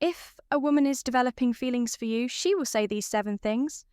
If a woman is developing feelings for you, she will say these 7 things.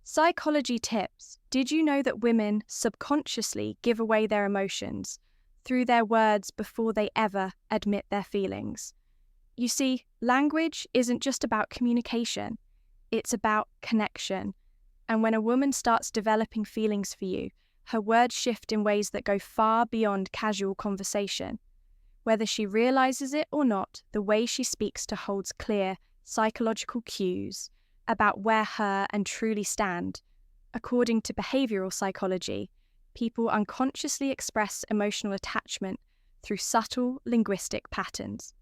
Psychology tips. Did you know that women subconsciously give away their emotions through their words before they ever admit their feelings? You see, language isn't just about communication, it's about connection. And when a woman starts developing feelings for you, her words shift in ways that go far beyond casual conversation. Whether she realizes it or not, the way she speaks to holds clear psychological cues about where her and truly stand. According to behavioral psychology, people unconsciously express emotional attachment through subtle linguistic patterns.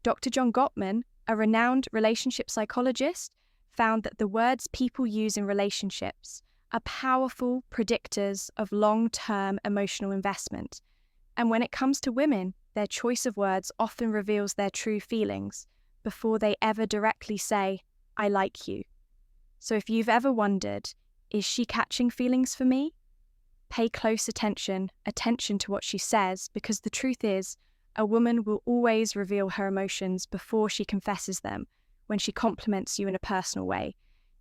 Dr. John Gottman, a renowned relationship psychologist, found that the words people use in relationships are powerful predictors of long-term emotional investment. And when it comes to women, their choice of words often reveals their true feelings before they ever directly say, "I like you." So if you've ever wondered, is she catching feelings for me? Pay close attention to what she says, because the truth is, a woman will always reveal her emotions before she confesses them when she compliments you in a personal way.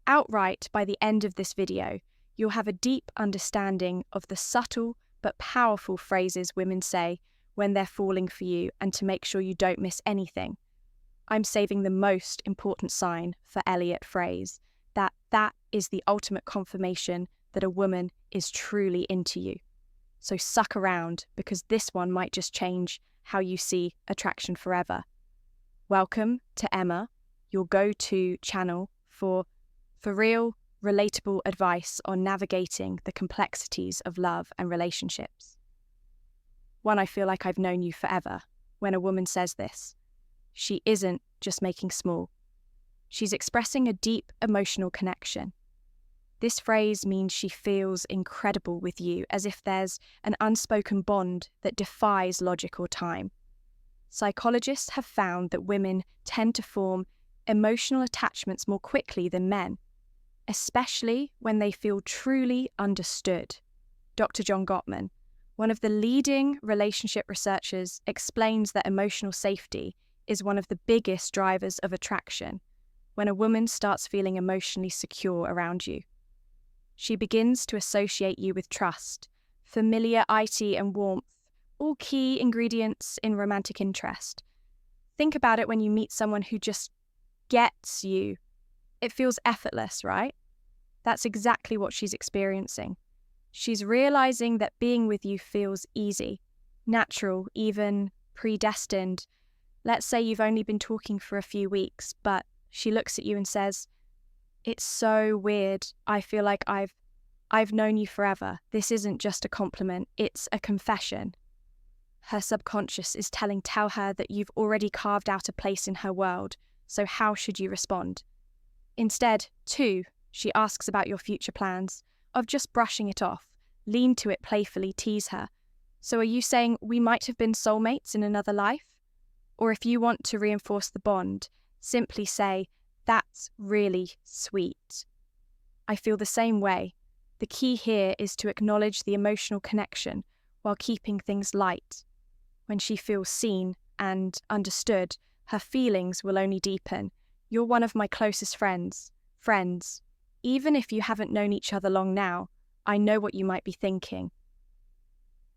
Outright, by the end of this video, you'll have a deep understanding of the subtle but powerful phrases women say when they're falling for you, and to make sure you don't miss anything, I'm saving the most important sign for Elliot phrase, that is the ultimate confirmation that a woman is truly into you. So suck around, because this one might just change how you see attraction forever. Welcome to Emma, your go-to channel for real, relatable advice on navigating the complexities of love and relationships. One, I feel like I've known you forever. When a woman says this, she isn't just making small. She's expressing a deep emotional connection. This phrase means she feels incredible with you, as if there's an unspoken bond that defies logic or time. Psychologists have found that women tend to form emotional attachments more quickly than men, especially when they feel truly understood. Dr. John Gottman, one of the leading relationship researchers, explains that emotional safety is one of the biggest drivers of attraction when a woman starts feeling emotionally secure around you. She begins to associate you with trust, familiarity, and warmth, all key ingredients in romantic interest. Think about it when you meet someone who just gets you. It feels effortless, right? That's exactly what she's experiencing. She's realizing that being with you feels easy, natural, even predestined. Let's say you've only been talking for a few weeks, but she looks at you and says, "It's so weird. I feel like I've known you forever." This isn't just a compliment, it's a confession. Her subconscious is tell her that you've already carved out a place in her world, so how should you respond? Instead, 2, she asks about your future plans, of just brushing it off. Lean to it playfully, tease her. "So are you saying we might have been soulmates in another life?" Or if you want to reinforce the bond, simply say, "That's really sweet. I feel the same way." The key here is to acknowledge the emotional connection while keeping things light. When she feels seen and understood, her feelings will only deepen. "You're one of my closest friends. Even if you haven't known each other long now, I know what you might be thinking.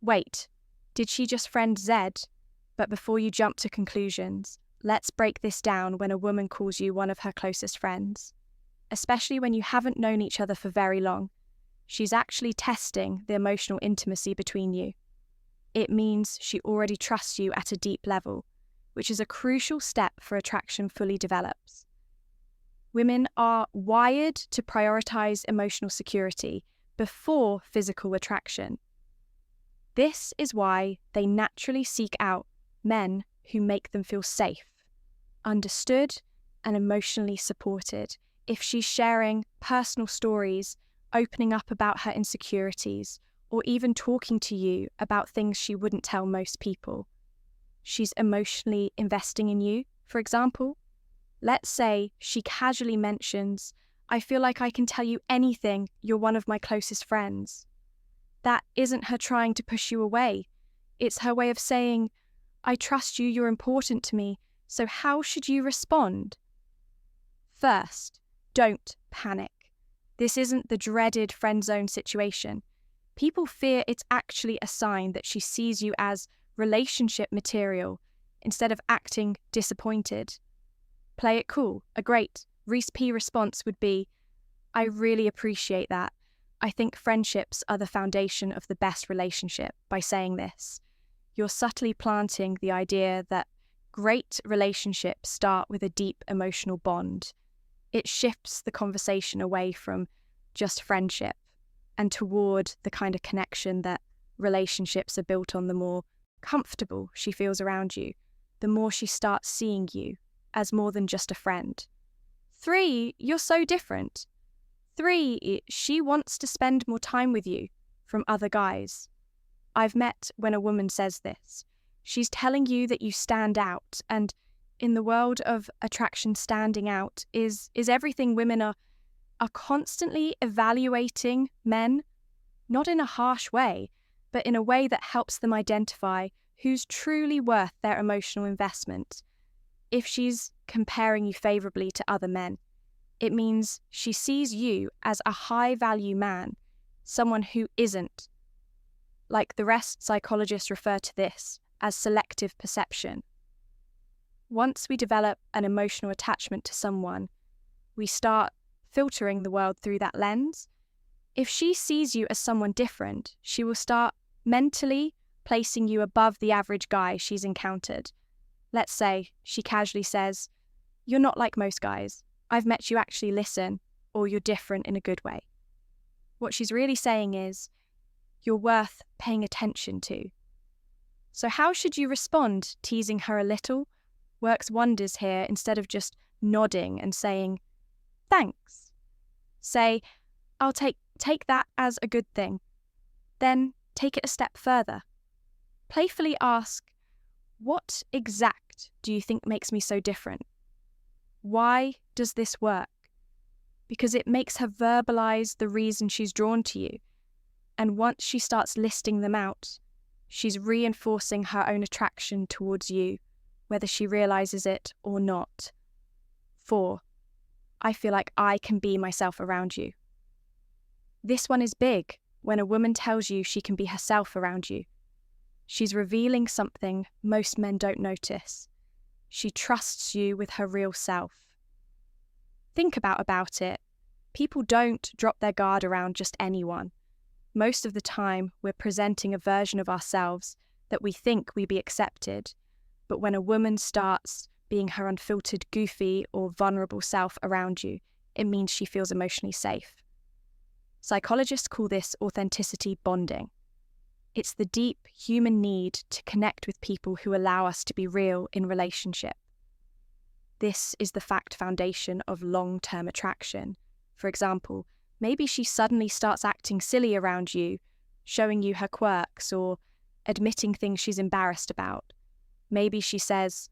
Wait, did she just friend Zed?" But before you jump to conclusions, let's break this down when a woman calls you one of her closest friends. Especially when you haven't known each other for very long, she's actually testing the emotional intimacy between you. It means she already trusts you at a deep level, which is a crucial step for attraction fully develops. Women are wired to prioritize emotional security before physical attraction. This is why they naturally seek out men who make them feel safe, understood, and emotionally supported. If she's sharing personal stories, opening up about her insecurities, or even talking to you about things she wouldn't tell most people, she's emotionally investing in you. For example, let's say she casually mentions, "I feel like I can tell you anything, you're one of my closest friends." That isn't her trying to push you away. It's her way of saying, "I trust you, you're important to me, So how should you respond? First, don't panic. This isn't the dreaded friend zone situation. People fear it's actually a sign that she sees you as relationship material instead of acting disappointed. Play it cool. A great Reese P response would be, I really appreciate that. I think friendships are the foundation of the best relationship by saying this. You're subtly planting the idea that great relationships start with a deep emotional bond. It shifts the conversation away from just friendship and toward the kind of connection that relationships are built on. The more comfortable she feels around you, the more she starts seeing you as more than just a friend. 3, you're so different. 3, she wants to spend more time with you from other guys. I've met when a woman says this. She's telling you that you stand out, and in the world of attraction, standing out is everything. Women are constantly evaluating men, not in a harsh way, but in a way that helps them identify who's truly worth their emotional investment. If she's comparing you favorably to other men, it means she sees you as a high-value man, someone who isn't. Like the rest, psychologists refer to this as selective perception. Once we develop an emotional attachment to someone, we start filtering the world through that lens. If she sees you as someone different, she will start mentally placing you above the average guy she's encountered. Let's say she casually says, "You're not like most guys. I've met you actually listen," or "You're different in a good way." What she's really saying is, you're worth paying attention to. So how should you respond? Teasing her a little works wonders here. Instead of just nodding and saying, "Thanks," say, "I'll take that as a good thing." Then take it a step further. Playfully ask, "What exact do you think makes me so different? Why does this work?" Because it makes her verbalize the reason she's drawn to you. And once she starts listing them out, she's reinforcing her own attraction towards you, whether she realizes it or not. 4, I feel like I can be myself around you. This one is big. When a woman tells you she can be herself around you, she's revealing something most men don't notice. She trusts you with her real self. Think about it. People don't drop their guard around just anyone. Most of the time, we're presenting a version of ourselves that we think we be accepted. But when a woman starts being her unfiltered, goofy, or vulnerable self around you, it means she feels emotionally safe. Psychologists call this authenticity bonding. It's the deep human need to connect with people who allow us to be real in relationship. This is the fact foundation of long-term attraction. For example, maybe she suddenly starts acting silly around you, showing you her quirks or admitting things she's embarrassed about. Maybe she says,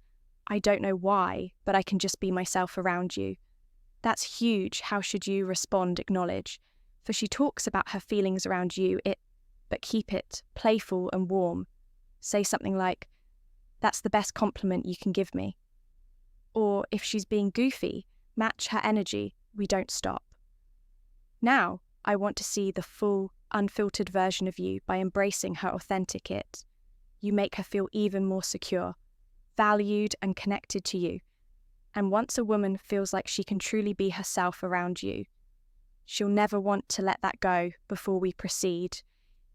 "I don't know why, but I can just be myself around you." That's huge. How should you respond? Acknowledge. For she talks about her feelings around you, but keep it playful and warm. Say something like, "That's the best compliment you can give me." Or if she's being goofy, match her energy. We don't stop. Now, I want to see the full, unfiltered version of you by embracing her authentic it. You make her feel even more secure, valued and connected to you. And once a woman feels like she can truly be herself around you, she'll never want to let that go before we proceed.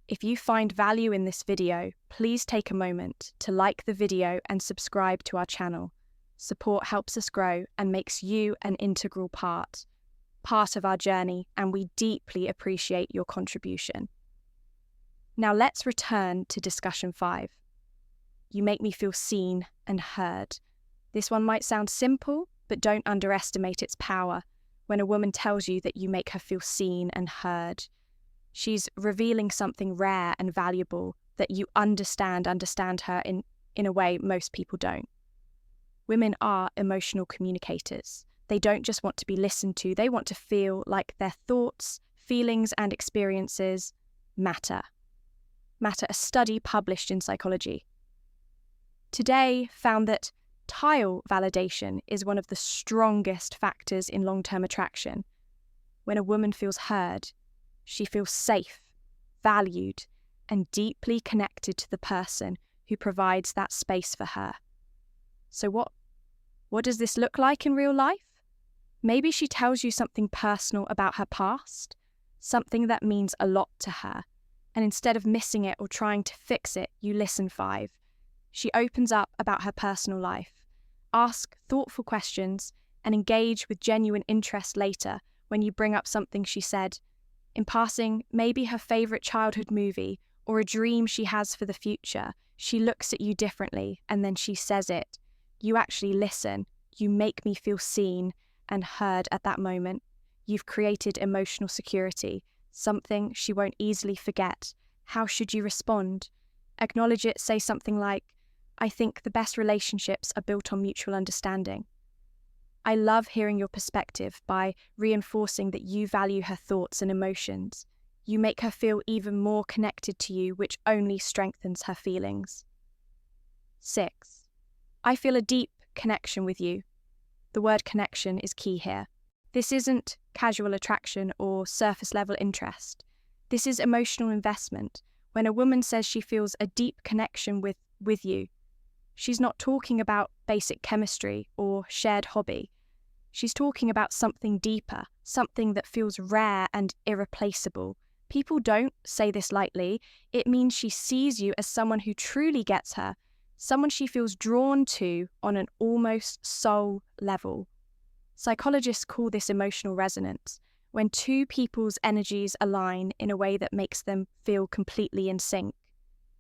If you find value in this video, please take a moment to like the video and subscribe to our channel. Support helps us grow and makes you an integral part of our journey, and we deeply appreciate your contribution. Now let's return to discussion 5. You make me feel seen and heard. This one might sound simple, but don't underestimate its power. When a woman tells you that you make her feel seen and heard, she's revealing something rare and valuable, that you understand her in a way most people don't. Women are emotional communicators. They don't just want to be listened to, they want to feel like their thoughts, feelings, and experiences matter. A study published in Psychology Today found that Tactile validation is one of the strongest factors in long-term attraction. When a woman feels heard, she feels safe, valued, and deeply connected to the person who provides that space for her. So what does this look like in real life? Maybe she tells you something personal about her past, something that means a lot to her, and instead of missing it or trying to fix it, you listen 5. She opens up about her personal life. Ask thoughtful questions and engage with genuine interest later when you bring up something she said. In passing, maybe her favourite childhood movie or a dream she has for the future. She looks at you differently and then she says it. You actually listen. You make me feel seen and heard at that moment. You've created emotional security, something she won't easily forget. How should you respond? Acknowledge it, say something like, I think the best relationships are built on mutual understanding. I love hearing your perspective by reinforcing that you value her thoughts and emotions. You make her feel even more connected to you, which only strengthens her feelings. 6. I feel a deep connection with you. The word connection is key here. This isn't casual attraction or surface-level interest. This is emotional investment. When a woman says she feels a deep connection with you, she's not talking about basic chemistry or shared hobby. She's talking about something deeper, something that feels rare and irreplaceable. People don't say this lightly. It means she sees you as someone who truly gets her, someone she feels drawn to on an almost soul level. Psychologists call this emotional resonance, when two people's energies align in a way that makes them feel completely in sync.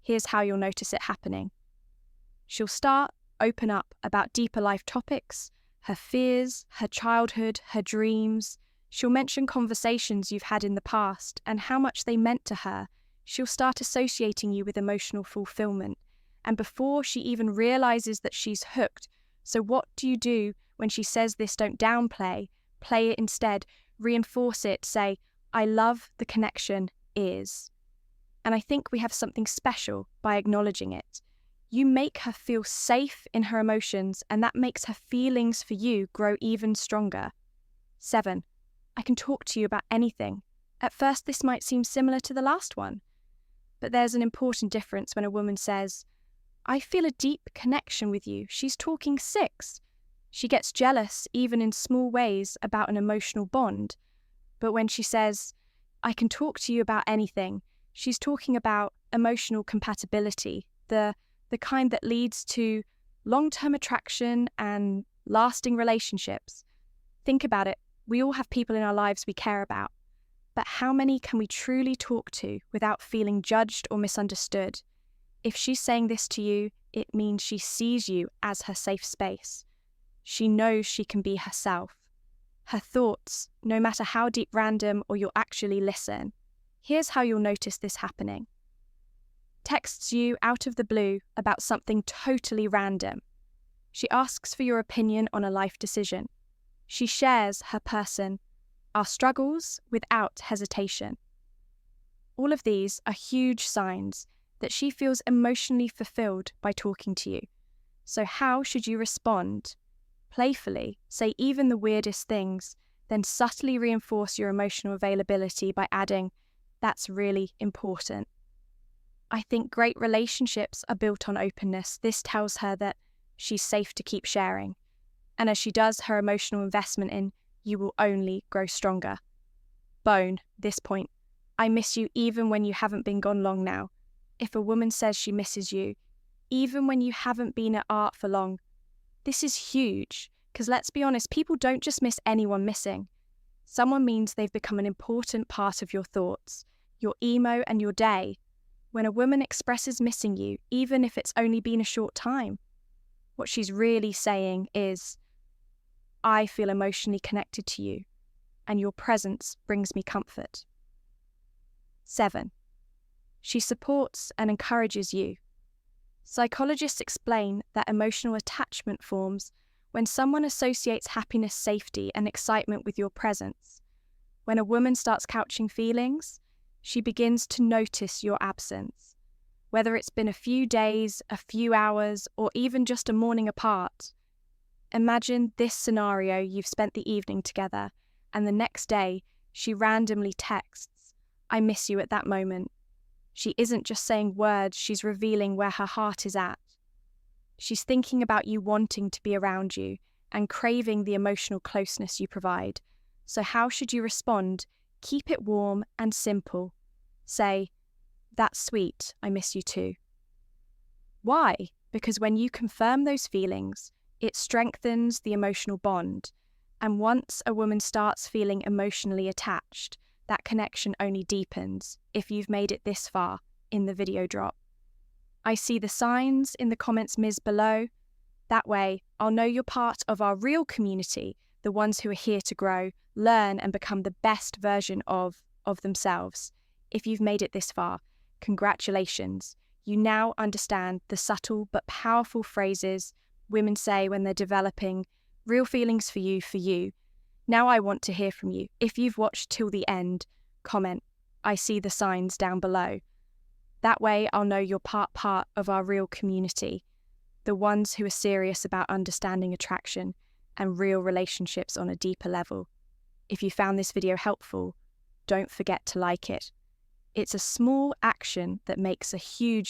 Here's how you'll notice it happening. She'll open up about deeper life topics, her fears, her childhood, her dreams. She'll mention conversations you've had in the past and how much they meant to her. She'll start associating you with emotional fulfillment. And before she even realizes that she's hooked, so what do when she says this? Don't downplay, play it instead, reinforce it, say, I love the connection is. And I think we have something special by acknowledging it. You make her feel safe in her emotions, and that makes her feelings for you grow even stronger. 7. I can talk to you about anything. At first, this might seem similar to the last one, but there's an important difference when a woman says, I feel a deep connection with you. She's talking 6. She gets jealous, even in small ways, about an emotional bond. But when she says, I can talk to you about anything, she's talking about emotional compatibility, the kind that leads to long-term attraction and lasting relationships. Think about it. We all have people in our lives we care about. But how many can we truly talk to without feeling judged or misunderstood? If she's saying this to you, it means she sees you as her safe space. She knows she can be herself. Her thoughts, no matter how deep, random, or you'll actually listen. Here's how you'll notice this happening. Texts you out of the blue about something totally random. She asks for your opinion on a life decision. She shares her person, our struggles, without hesitation. All of these are huge signs that she feels emotionally fulfilled by talking to you. So how should you respond? Playfully, say even the weirdest things, then subtly reinforce your emotional availability by adding, that's really important. I think great relationships are built on openness. This tells her that she's safe to keep sharing. And as she does, her emotional investment in you will only grow stronger. Bone, this point. I miss you even when you haven't been gone long now. If a woman says she misses you, even when you haven't been at art for long, this is huge, because let's be honest, people don't just miss anyone missing. Someone means they've become an important part of your thoughts, your emo and your day. When a woman expresses missing you, even if it's only been a short time, what she's really saying is, I feel emotionally connected to you, and your presence brings me comfort. 7. She supports and encourages you. Psychologists explain that emotional attachment forms when someone associates happiness, safety, and excitement with your presence. When a woman starts couching feelings, she begins to notice your absence. Whether it's been a few days, a few hours, or even just a morning apart, Imagine this scenario: you've spent the evening together, and the next day, she randomly texts, "I miss you," at that moment. She isn't just saying words, she's revealing where her heart is at. She's thinking about you, wanting to be around you, and craving the emotional closeness you provide. So how should you respond? Keep it warm and simple. Say, "That's sweet, I miss you too." Why? Because when you confirm those feelings, it strengthens the emotional bond. And once a woman starts feeling emotionally attached, that connection only deepens if you've made it this far in the video drop. I see the signs in the comments, Ms. below. That way, I'll know you're part of our real community, the ones who are here to grow, learn, and become the best version of themselves. If you've made it this far, congratulations. You now understand the subtle but powerful phrases women say when they're developing real feelings for you. Now I want to hear from you. If you've watched till the end, comment, "I see the signs," down below. That way I'll know you're part of our real community, the ones who are serious about understanding attraction and real relationships on a deeper level. If you found this video helpful, don't forget to like it. It's a small action that makes a huge